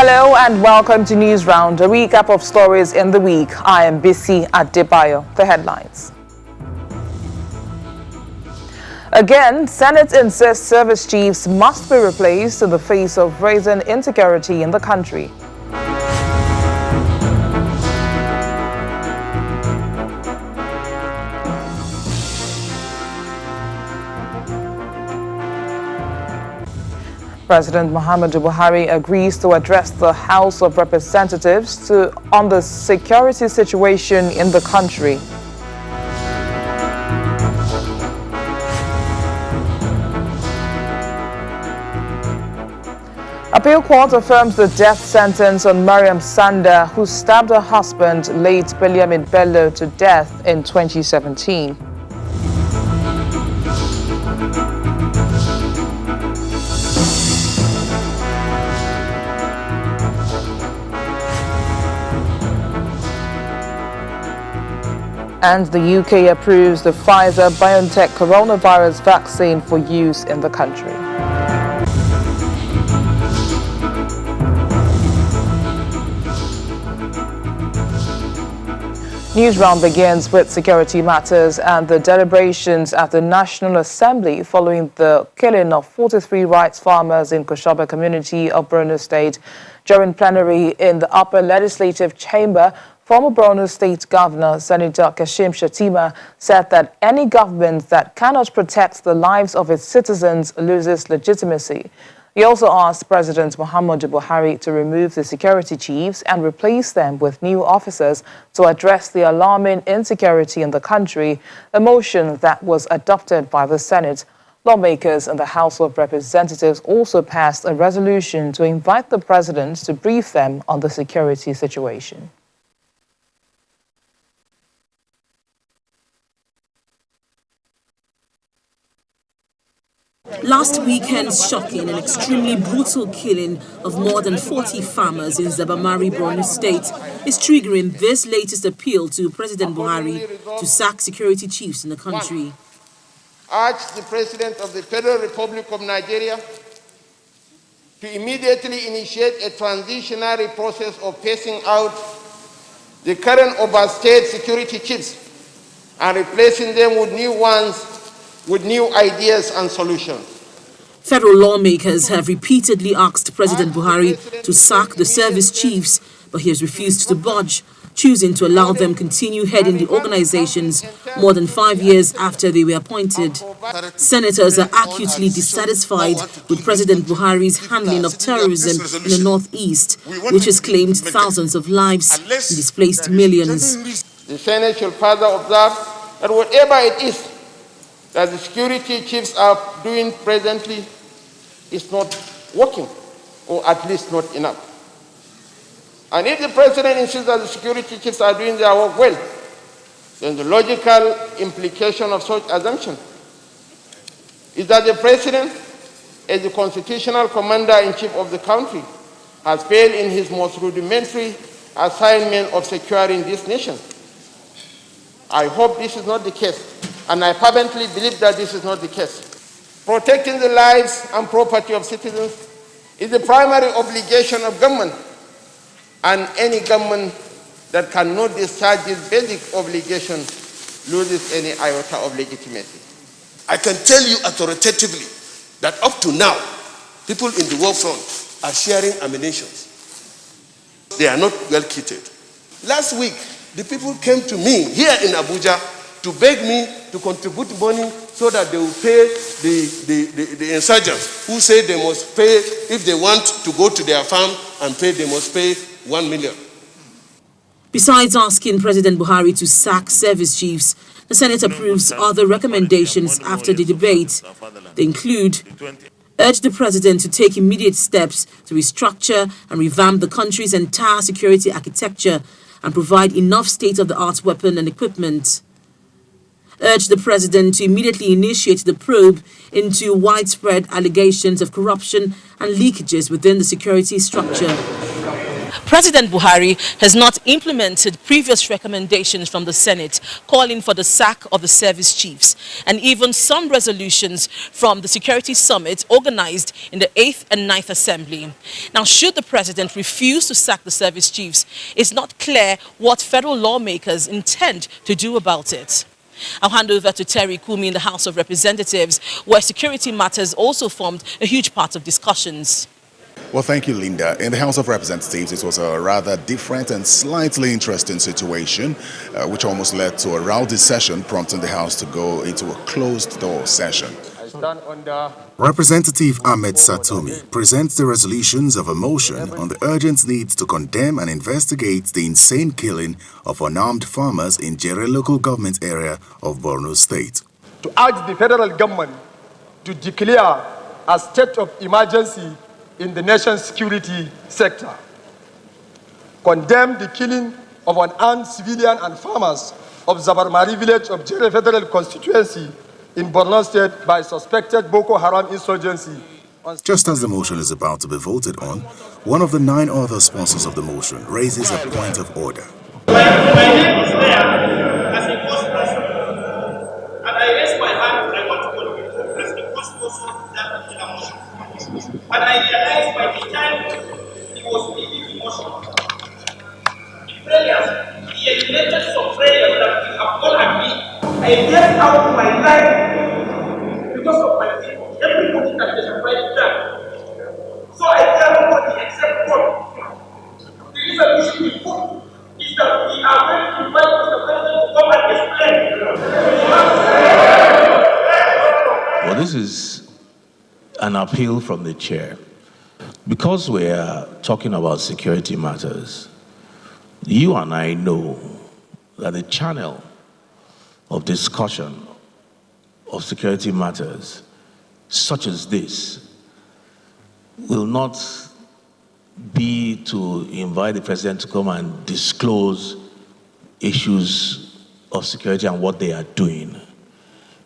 Hello and welcome to News Round, a recap of stories in the week. I am Bisi Adebayo. The headlines. Again, Senate insists service chiefs must be replaced in the face of rising insecurity in the country. President Muhammadu Buhari agrees to address the House of Representatives on the security situation in the country. Appeal Court affirms the death sentence on Mariam Sanda, who stabbed her husband, late Benjamin Bello, to death in 2017. And the UK approves the Pfizer BioNTech coronavirus vaccine for use in the country. News Round begins with security matters and the deliberations at the National Assembly following the killing of 43 rights farmers in Koshaba community of Borno State. During plenary in the upper legislative chamber, former Borno State Governor Senator Kashim Shettima said that any government that cannot protect the lives of its citizens loses legitimacy. He also asked President Muhammadu Buhari to remove the security chiefs and replace them with new officers to address the alarming insecurity in the country, a motion that was adopted by the Senate. Lawmakers in the House of Representatives also passed a resolution to invite the president to brief them on the security situation. Last weekend's shocking and extremely brutal killing of more than 40 farmers in Zabamari, Borno State is triggering this latest appeal to President Buhari to sack security chiefs in the country. Urge the President of the Federal Republic of Nigeria to immediately initiate a transitionary process of phasing out the current overstayed security chiefs and replacing them with new ones with new ideas and solutions. Federal lawmakers have repeatedly asked President Buhari to sack the service chiefs, but he has refused to budge, choosing to allow them continue heading the organizations more than 5 years after they were appointed. Senators are acutely dissatisfied with President Buhari's handling of terrorism in the northeast, which has claimed thousands of lives and displaced millions. The Senate shall further observe that whatever it is that the security chiefs are doing presently is not working, or at least not enough. And if the president insists that the security chiefs are doing their work well, then the logical implication of such assumption is that the president, as the constitutional commander-in-chief of the country, has failed in his most rudimentary assignment of securing this nation. I hope this is not the case. And I fervently believe that this is not the case. Protecting the lives and property of citizens is the primary obligation of government, and any government that cannot discharge this basic obligation loses any iota of legitimacy. I can tell you authoritatively that up to now, people in the war front are sharing ammunition. They are not well kitted. Last week, the people came to me here in Abuja to beg me to contribute money so that they will pay the insurgents who say they must pay, if they want to go to their farm and pay, they must pay 1 million. Besides asking President Buhari to sack service chiefs, the Senate approves other recommendations after the debate. They include urge the president to take immediate steps to restructure and revamp the country's entire security architecture and provide enough state-of-the-art weapon and equipment. Urge the president to immediately initiate the probe into widespread allegations of corruption and leakages within the security structure. President Buhari has not implemented previous recommendations from the Senate calling for the sack of the service chiefs, and even some resolutions from the Security Summit organized in the 8th and 9th Assembly. Now, should the president refuse to sack the service chiefs, it's not clear what federal lawmakers intend to do about it. I'll hand over to Terry Kumi in the House of Representatives, where security matters also formed a huge part of discussions. Well, thank you, Linda. In the House of Representatives, it was a rather different and slightly interesting situation, which almost led to a rowdy session, prompting the House to go into a closed-door session. Representative Ahmed Satomi presents the resolutions of a motion on the urgent need to condemn and investigate the insane killing of unarmed farmers in Jere local government area of Borno State. To urge the federal government to declare a state of emergency in the nation's security sector, condemn the killing of unarmed civilian and farmers of Zabarmari village of Jere Federal Constituency in Borno State by suspected Boko Haram insurgency. Just as the motion is about to be voted on, one of the 9 other sponsors of the motion raises a point of order. My name is there as a first person, and I raise my hand. I want to contribute as a first person to that particular motion. But I realized by the time he was reading the motion, the prayers, he enumerated some prayers that we have all agreed. I gave out my life because of my people. Everybody that is a private time. So I tell nobody except God. The resolution we put is that we are going to invite Mr. President to come and explain. Well, this is an appeal from the chair. Because we are talking about security matters, you and I know that the channel of discussion of security matters, such as this, will not be to invite the president to come and disclose issues of security and what they are doing.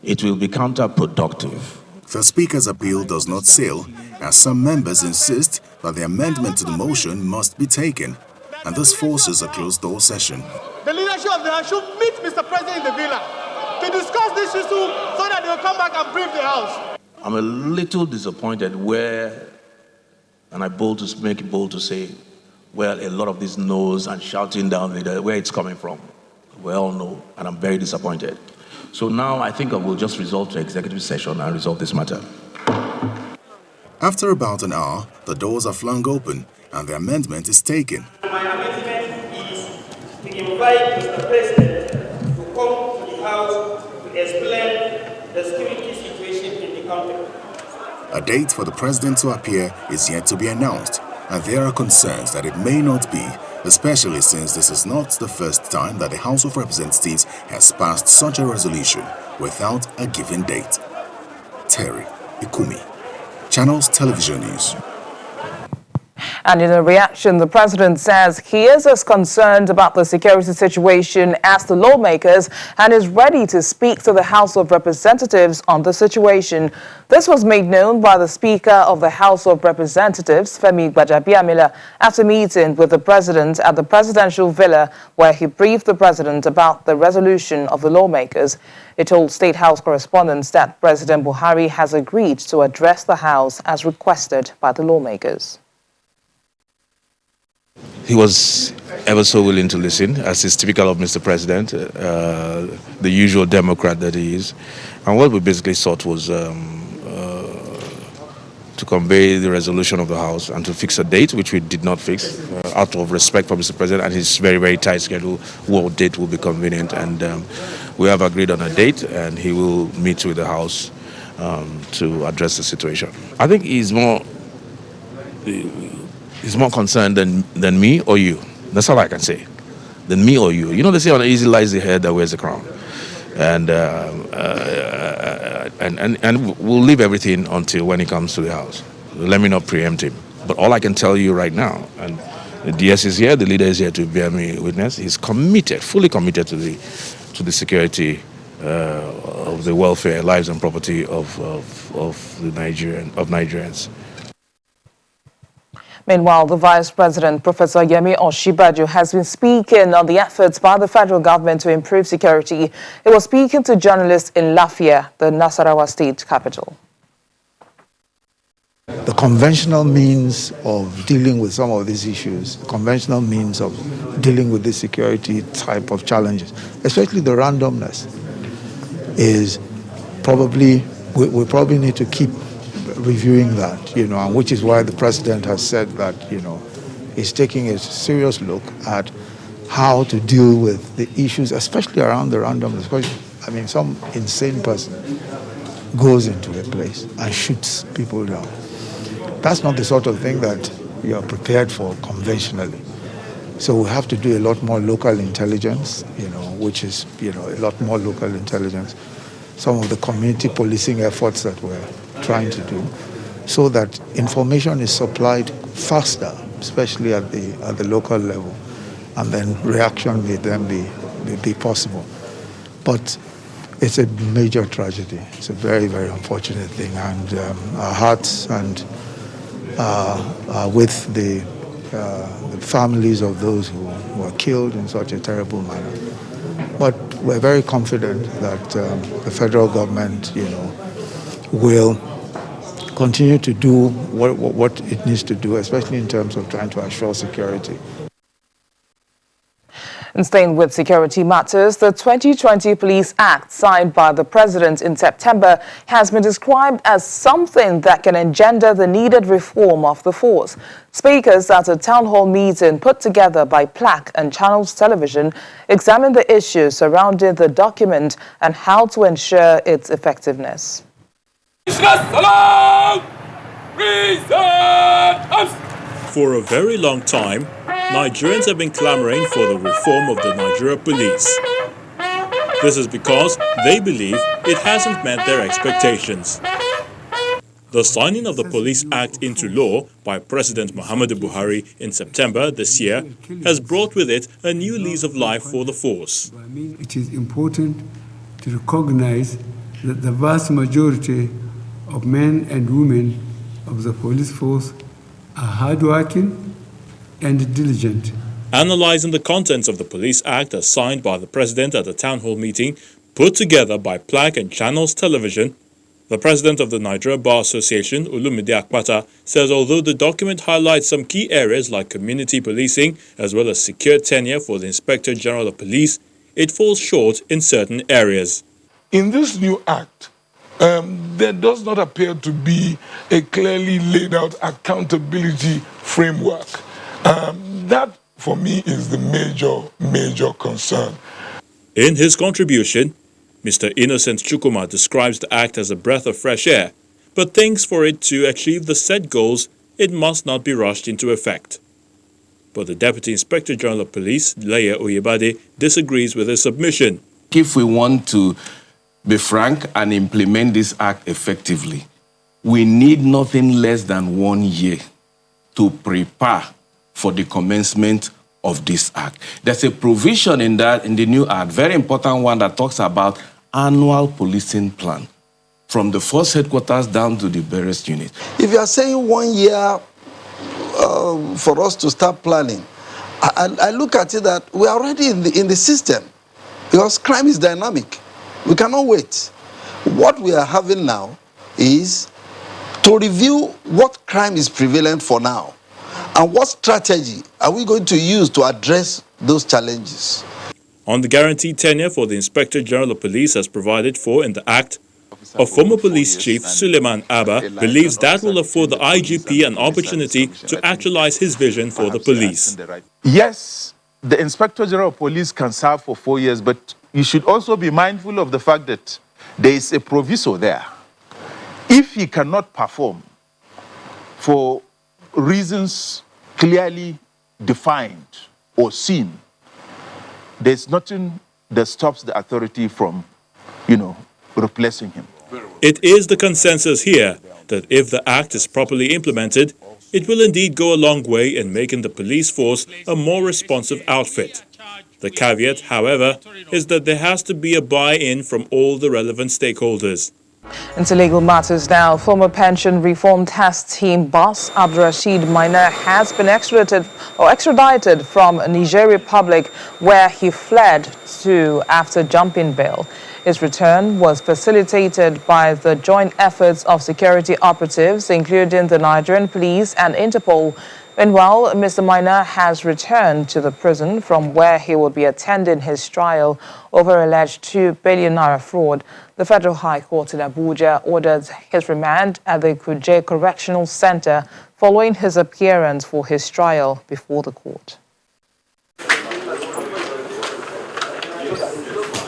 It will be counterproductive. The Speaker's appeal does not sail, as some members insist that the amendment to the motion must be taken, and this forces a closed-door session. The leadership of the House should meet Mr. President in the villa to discuss this issue so that they will come back and brief the House. I'm a little disappointed where, and I make it bold to say, well, a lot of this noise and shouting down where it's coming from. We all know, and I'm very disappointed. So now I think I will just resolve to executive session and resolve this matter. After about an hour, the doors are flung open and the amendment is taken. My amendment is to invite Mr. President to come to the House to explain the security situation in the country. A date for the president to appear is yet to be announced, and there are concerns that it may not be, especially since this is not the first time that the House of Representatives has passed such a resolution without a given date. Terry Ikumi, Channels Television News. And in a reaction, the president says he is as concerned about the security situation as the lawmakers and is ready to speak to the House of Representatives on the situation. This was made known by the Speaker of the House of Representatives, Femi Gbajabiamila, after meeting with the president at the presidential villa, where he briefed the president about the resolution of the lawmakers. He told State House correspondents that President Buhari has agreed to address the House as requested by the lawmakers. He was ever so willing to listen, as is typical of Mr. President, the usual Democrat that he is. And what we basically sought was to convey the resolution of the House and to fix a date, which we did not fix, out of respect for Mr. President and his very, very tight schedule. What date will be convenient? And we have agreed on a date, and he will meet with the House to address the situation. I think he's more concerned than me or you. That's all I can say. Than me or you. You know, they say on easy lies the head that wears the crown. And we'll leave everything until when he comes to the House. Let me not preempt him. But all I can tell you right now, and the DS is here, the leader is here to bear me witness, he's committed, fully committed to the security of the welfare, lives and property of Nigerians. Meanwhile, the Vice President, Professor Yemi Oshibajo, has been speaking on the efforts by the federal government to improve security. He was speaking to journalists in Lafia, the Nasarawa state capital. The conventional means of dealing with some of these issues, the conventional means of dealing with this security type of challenges, especially the randomness, is probably, we probably need to keep reviewing that, and which is why the president has said that, he's taking a serious look at how to deal with the issues, especially around the randomness. Because, some insane person goes into a place and shoots people down. That's not the sort of thing that you are prepared for conventionally. So we have to do a lot more local intelligence, which is, a lot more local intelligence. Some of the community policing efforts that we're trying to do, so that information is supplied faster, especially at the local level, and then reaction may then be possible. But it's a major tragedy. It's a very, very unfortunate thing, and our hearts and with the families of those who were killed in such a terrible manner. But we're very confident that the federal government, will continue to do what it needs to do, especially in terms of trying to assure security. And staying with security matters, the 2020 Police Act signed by the President in September has been described as something that can engender the needed reform of the force. Speakers at a town hall meeting put together by Plaque and Channels Television examined the issues surrounding the document and how to ensure its effectiveness. For a very long time, Nigerians have been clamoring for the reform of the Nigeria police. This is because they believe it hasn't met their expectations. The signing of the Police Act into law by President Muhammadu Buhari in September this year has brought with it a new lease of life for the force. It is important to recognize that the vast majority of men and women of the police force are hardworking and diligent. Analyzing the contents of the Police Act as signed by the President at a town hall meeting put together by Plaque and Channels Television, the President of the Nigeria Bar Association, Olumide Akpata, says although the document highlights some key areas like community policing as well as secure tenure for the Inspector General of Police, it falls short in certain areas. In this new act, there does not appear to be a clearly laid out accountability framework. That, for me, is the major concern. In his contribution, Mr. Innocent Chukwuma describes the act as a breath of fresh air, but thinks for it to achieve the set goals, it must not be rushed into effect. But the Deputy Inspector General of Police, Leye Oyebade, disagrees with his submission. If we want to be frank and implement this act effectively, we need nothing less than 1 year to prepare for the commencement of this act. There's a provision in the new act, very important one, that talks about annual policing plan from the force headquarters down to the various units. If you are saying 1 year for us to start planning, I look at it that we are already in the system because crime is dynamic. We cannot wait. What we are having now is to review what crime is prevalent for now and what strategy are we going to use to address those challenges. On the guaranteed tenure for the Inspector General of Police as provided for in the Act, a former police chief, Suleiman Abba, believes that will afford the IGP an opportunity to actualize his vision for the police. Yes, the Inspector General of Police can serve for 4 years, but you should also be mindful of the fact that there is a proviso there. If he cannot perform for reasons clearly defined or seen, there's nothing that stops the authority from, replacing him. It is the consensus here that if the act is properly implemented, it will indeed go a long way in making the police force a more responsive outfit. The caveat, however, is that there has to be a buy-in from all the relevant stakeholders. Into legal matters now, former pension reform task team boss Abdulrasheed Maina has been extradited from Niger Republic, where he fled to after jumping bail. His return was facilitated by the joint efforts of security operatives, including the Nigerian police and Interpol. Meanwhile, Mr. Maina has returned to the prison from where he will be attending his trial over alleged 2 billion naira fraud. The Federal High Court in Abuja ordered his remand at the Kuje Correctional Center following his appearance for his trial before the court.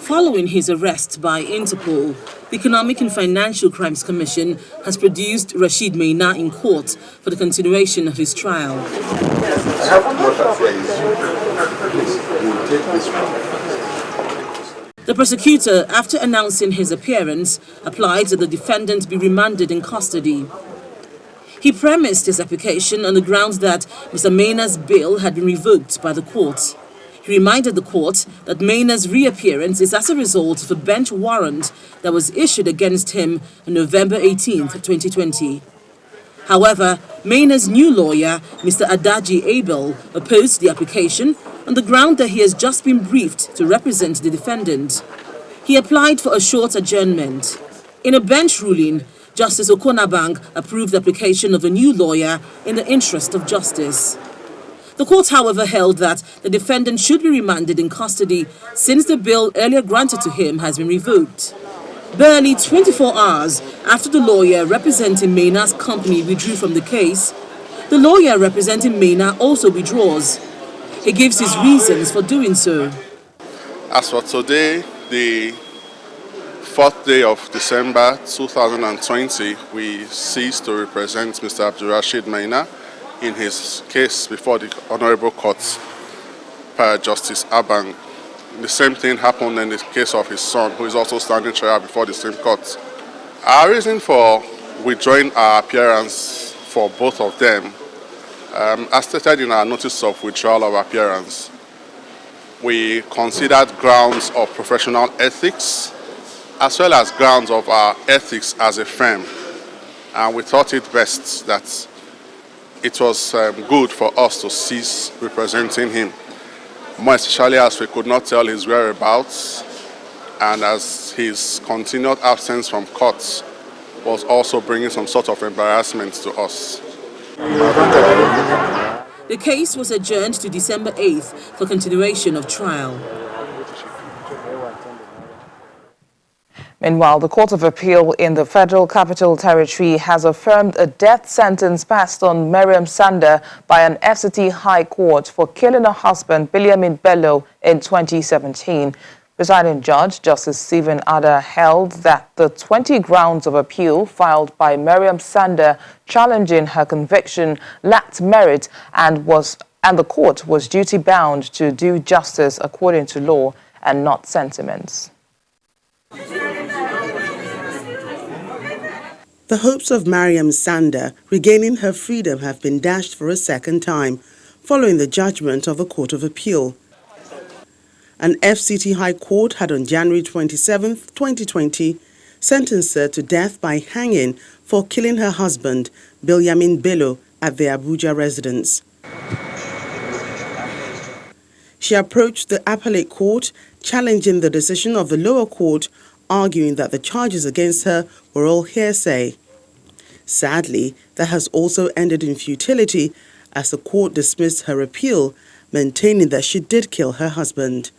Following his arrest by Interpol, the Economic and Financial Crimes Commission has produced Rashid Maina in court for the continuation of his trial. The prosecutor, after announcing his appearance, applied that the defendant be remanded in custody. He premised his application on the grounds that Mr. Maina's bail had been revoked by the court. He reminded the court that Maina's reappearance is as a result of a bench warrant that was issued against him on November 18, 2020. However, Maina's new lawyer, Mr. Adaji Abel, opposed the application on the ground that he has just been briefed to represent the defendant. He applied for a short adjournment. In a bench ruling, Justice Okonabang approved the application of a new lawyer in the interest of justice. The court, however, held that the defendant should be remanded in custody since the bail earlier granted to him has been revoked. Barely 24 hours after the lawyer representing Maina's company withdrew from the case, the lawyer representing Maina also withdraws. He gives his reasons for doing so. As for today, the 4th day of December 2020, we cease to represent Mr. Abdulrasheed Maina in his case before the Honorable Court per Justice Abang. The same thing happened in the case of his son, who is also standing trial before the same court. Our reason for withdrawing our appearance for both of them, as stated in our notice of withdrawal of appearance, we considered grounds of professional ethics as well as grounds of our ethics as a firm. And we thought it best that it was good for us to cease representing him, more especially as we could not tell his whereabouts and as his continued absence from court was also bringing some sort of embarrassment to us. The case was adjourned to December 8th for continuation of trial. Meanwhile, the Court of Appeal in the Federal Capital Territory has affirmed a death sentence passed on Mariam Sanda by an FCT High Court for killing her husband, Biliamin Bello, in 2017. Presiding Judge Justice Stephen Ada held that the 20 grounds of appeal filed by Mariam Sanda challenging her conviction lacked merit and the court was duty-bound to do justice according to law and not sentiments. The hopes of Mariam Sanda regaining her freedom have been dashed for a second time following the judgment of the Court of Appeal. An FCT High Court had on January 27, 2020, sentenced her to death by hanging for killing her husband, Biliamin Bello, at their Abuja residence. She approached the appellate court, challenging the decision of the lower court, arguing that the charges against her were all hearsay. Sadly, that has also ended in futility as the court dismissed her appeal, maintaining that she did kill her husband.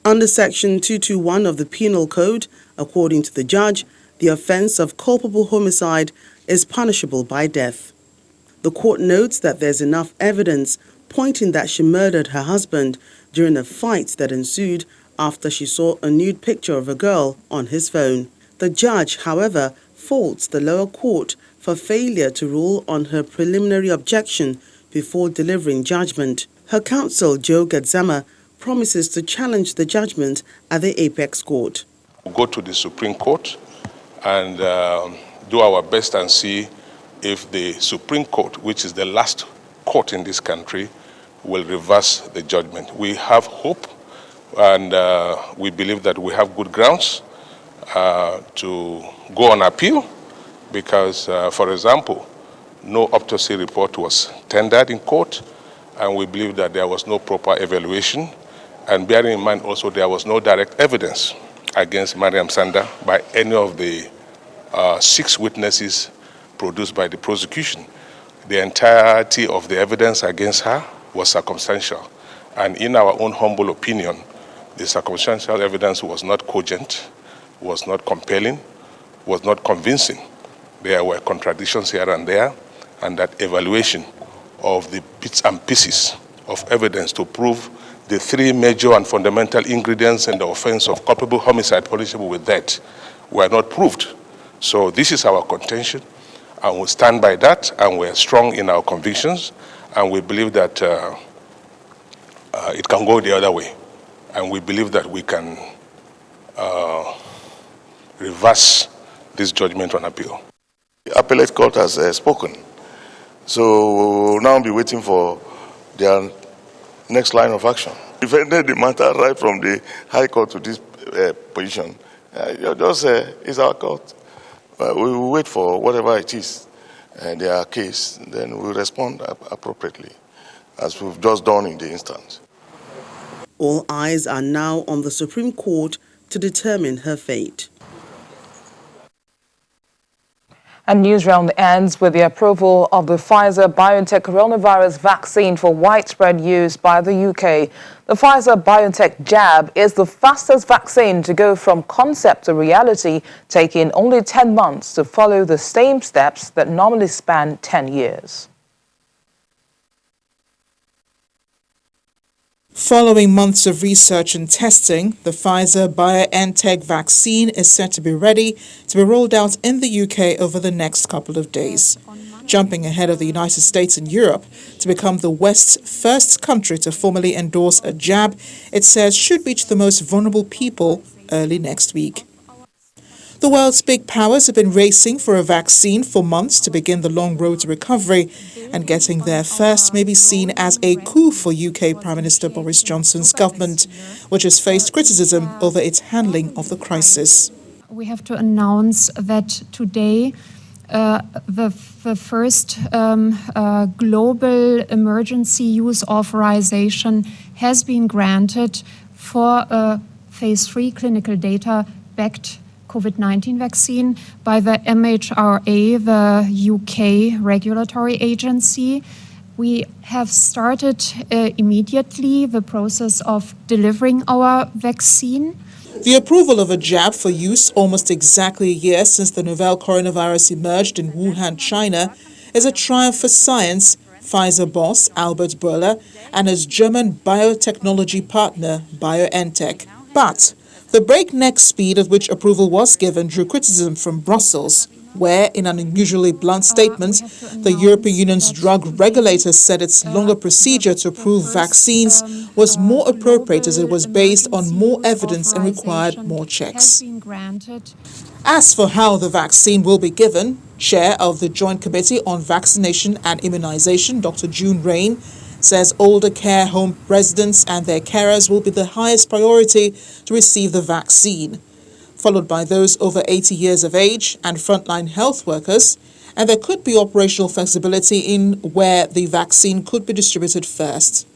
Under Section 221 of the Penal Code, according to the judge, the offence of culpable homicide is punishable by death. The court notes that there's enough evidence pointing that she murdered her husband during a fight that ensued after she saw a nude picture of a girl on his phone. The judge, however, faults the lower court for failure to rule on her preliminary objection before delivering judgment. Her counsel, Joe Gadzama, promises to challenge the judgment at the Apex Court. We'll go to the Supreme Court and do our best and see if the Supreme Court, which is the last court in this country, will reverse the judgment. We have hope and we believe that we have good grounds to go on appeal because, for example, no autopsy report was tendered in court, and we believe that there was no proper evaluation. And bearing in mind also there was no direct evidence against Mariam Sanda by any of the 6 witnesses produced by the prosecution. The entirety of the evidence against her was circumstantial. And in our own humble opinion, the circumstantial evidence was not cogent, was not compelling, was not convincing. There were contradictions here and there, and that evaluation of the bits and pieces of evidence to prove the 3 major and fundamental ingredients in the offense of culpable homicide punishable with death were not proved. So this is our contention, and we stand by that, and we're strong in our convictions, and we believe that it can go the other way, and we believe that we can reverse this judgment on appeal. The appellate court has spoken, so we'll now be waiting for their next line of action. Defended the matter right from the High Court to this position. It's our court. We will wait for whatever it is, their case, then we'll respond appropriately, as we've just done in the instance. All eyes are now on the Supreme Court to determine her fate. And news round ends with the approval of the Pfizer-BioNTech coronavirus vaccine for widespread use by the UK. The Pfizer-BioNTech jab is the fastest vaccine to go from concept to reality, taking only 10 months to follow the same steps that normally span 10 years. Following months of research and testing, the Pfizer-BioNTech vaccine is set to be ready to be rolled out in the UK over the next couple of days, jumping ahead of the United States and Europe to become the West's first country to formally endorse a jab it says should reach the most vulnerable people early next week. The world's big powers have been racing for a vaccine for months to begin the long road to recovery, and getting there first may be seen as a coup for UK Prime Minister Boris Johnson's government, which has faced criticism over its handling of the crisis. We have to announce that today the first global emergency use authorization has been granted for a phase 3 clinical data-backed COVID-19 vaccine by the MHRA, the UK regulatory agency. We have started immediately the process of delivering our vaccine. The approval of a jab for use almost exactly a year since the novel coronavirus emerged in Wuhan, China, is a triumph for science, Pfizer boss Albert Bourla and his German biotechnology partner BioNTech. But the breakneck speed at which approval was given drew criticism from Brussels, where, in an unusually blunt statement, the European Union's drug regulator said its longer procedure to approve vaccines was more appropriate as it was based on more evidence and required more checks. As for how the vaccine will be given, Chair of the Joint Committee on Vaccination and Immunization, Dr. June Rain, says older care home residents and their carers will be the highest priority to receive the vaccine, followed by those over 80 years of age and frontline health workers, and there could be operational flexibility in where the vaccine could be distributed first.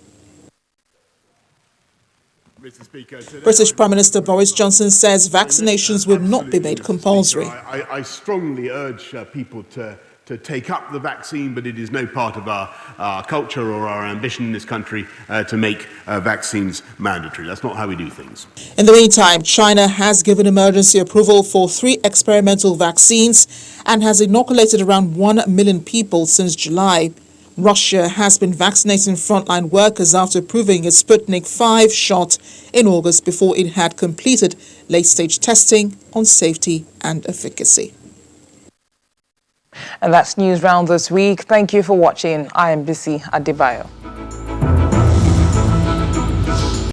British Prime Minister Boris Johnson says vaccinations will not be made compulsory. I strongly urge people to take up the vaccine, but it is no part of our culture or our ambition in this country to make vaccines mandatory. That's not how we do things. In the meantime, China has given emergency approval for 3 experimental vaccines and has inoculated around 1 million people since July. Russia has been vaccinating frontline workers after approving its Sputnik V shot in August before it had completed late-stage testing on safety and efficacy. And that's News Round this week. Thank you for watching. I am Bisi Adebayo.